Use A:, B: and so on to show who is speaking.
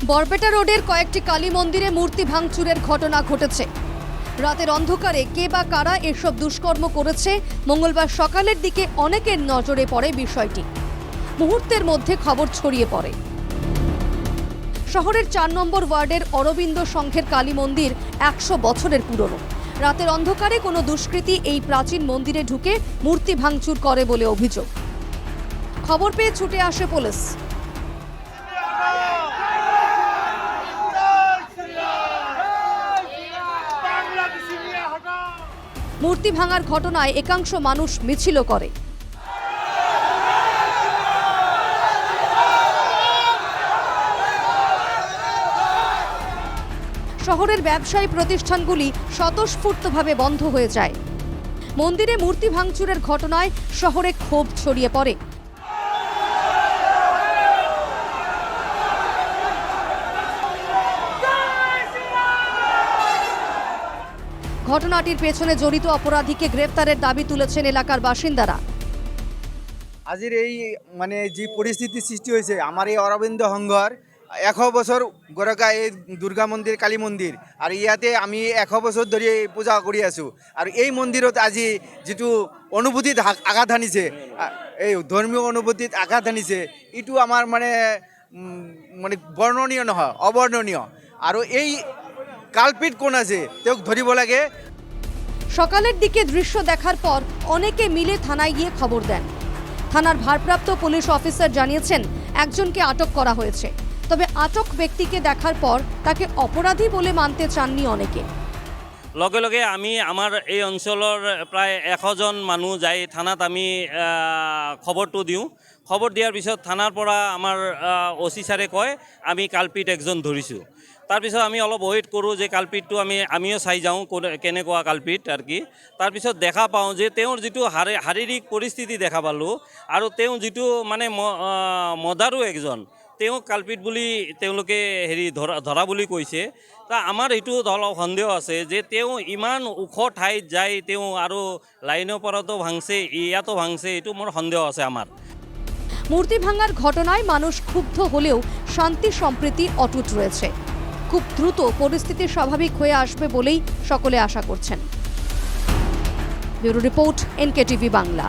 A: বরপেটা রোডের কয়েকটি কালী মন্দিরে মূর্তি ভাঙচুরের ঘটনা ঘটেছে। রাতের অন্ধকারে কে বা কারা এসব দুষ্কর্ম করেছে মঙ্গলবার সকালের দিকে অনেকের নজরে পড়ে বিষয়টি। মুহূর্তের মধ্যে খবর ছড়িয়ে পড়ে। শহরের ৪ নম্বর ওয়ার্ডের অরবিন্দ সংঘের কালী মন্দির ১০০ বছরের পুরনো। রাতের অন্ধকারে কোনো দুষ্কৃতী এই প্রাচীন মন্দিরে ঢুকে মূর্তি ভাঙচুর করে বলে অভিযোগ। খবর পেয়ে ছুটে আসে পুলিশ। মূর্তি ভাঙার ঘটনায় একাংশ মানুষ মিছিলও করে। শহরের ব্যবসায়ী প্রতিষ্ঠানগুলি স্বতঃস্ফূর্তভাবে বন্ধ হয়ে যায়। মন্দিরে মূর্তি ভাঙচুরের ঘটনায় শহরে ক্ষোভ ছড়িয়ে পড়ে। ঘটনাটির পেছনে জড়িত অপরাধীকে গ্রেফতারের দাবি তুলেছেন এলাকার বাসিন্দারা।
B: আজির এই যে পরিস্থিতি সৃষ্টি হয়েছে আমার এই অরবিন্দ সংঘর ১০০ বছর গড়কা এই দুর্গা মন্দির কালী মন্দির আর ইয়াতে আমি ১০০ বছর ধরে পূজা কৰি আছো আর এই মন্দিৰত আজি যেটো অনুভূতিত আঘাত আনিছে এই ধৰ্মীয় অনুভূতিত আঘাত আনিছে এইটো আমাৰ বৰ্ণনীয় নহয়, অবর্ণনীয়। আর এই কালপিট কোন আছে তেওঁক ধরিব লাগে।
A: সকালের দিকে দৃশ্য দেখার পর অনেকে মিলে থানায় গিয়ে খবর দেন। থানার ভারপ্রাপ্ত পুলিশ অফিসার জানিয়েছেন একজনকে আটক করা হয়েছে, তবে আটক ব্যক্তিকে দেখার পর তাকে অপরাধী বলে মানতে চাননি অনেকে।
C: লগে লগে আমি আমার এই অঞ্চলের প্রায় ১০০ জন মানুষ যাই থানাত আমি খবরটো দিওঁ। খবর দিয়ার পিছত থানার পৰা আমার ওসি স্যারে কয় আমি কালপিট একজন ধরিছোঁ। তাৰপিছত আমি অলপ ওয়েট কৰোঁ যে কালপিটটো আমিও চাই যাওঁ কেনেকুৱা কালপিট আর কি। তাৰপিছত দেখা পাওঁ যে তেওঁৰ যিটো শাৰীৰিক পৰিস্থিতি দেখা পালোঁ আৰু তেওঁ যিটো মদাৰো একজন তেওঁ কালপিট বুলি তেওঁলোকে ধৰা বুলি কৈছে। তা আমাৰ এইটো অলপ সন্দেহ আছে যে তেওঁ ইমান ওখ ঠাইত যায় তেওঁ আৰু লাইনৰ পৰাতো ভাঙছে ইয়াতো ভাঙছে, এইটো মোৰ সন্দেহ আছে আমার।
A: মূর্তি ভাঙার ঘটনায় মানুষ ক্ষুব্ধ হলেও শান্তি সম্প্রীতি অটুট রয়েছে। খুব দ্রুত পরিস্থিতি স্বাভাবিক হয়ে আসবে বলেই সকলে আশা করছেন। Bureau report, NKTV Bangla.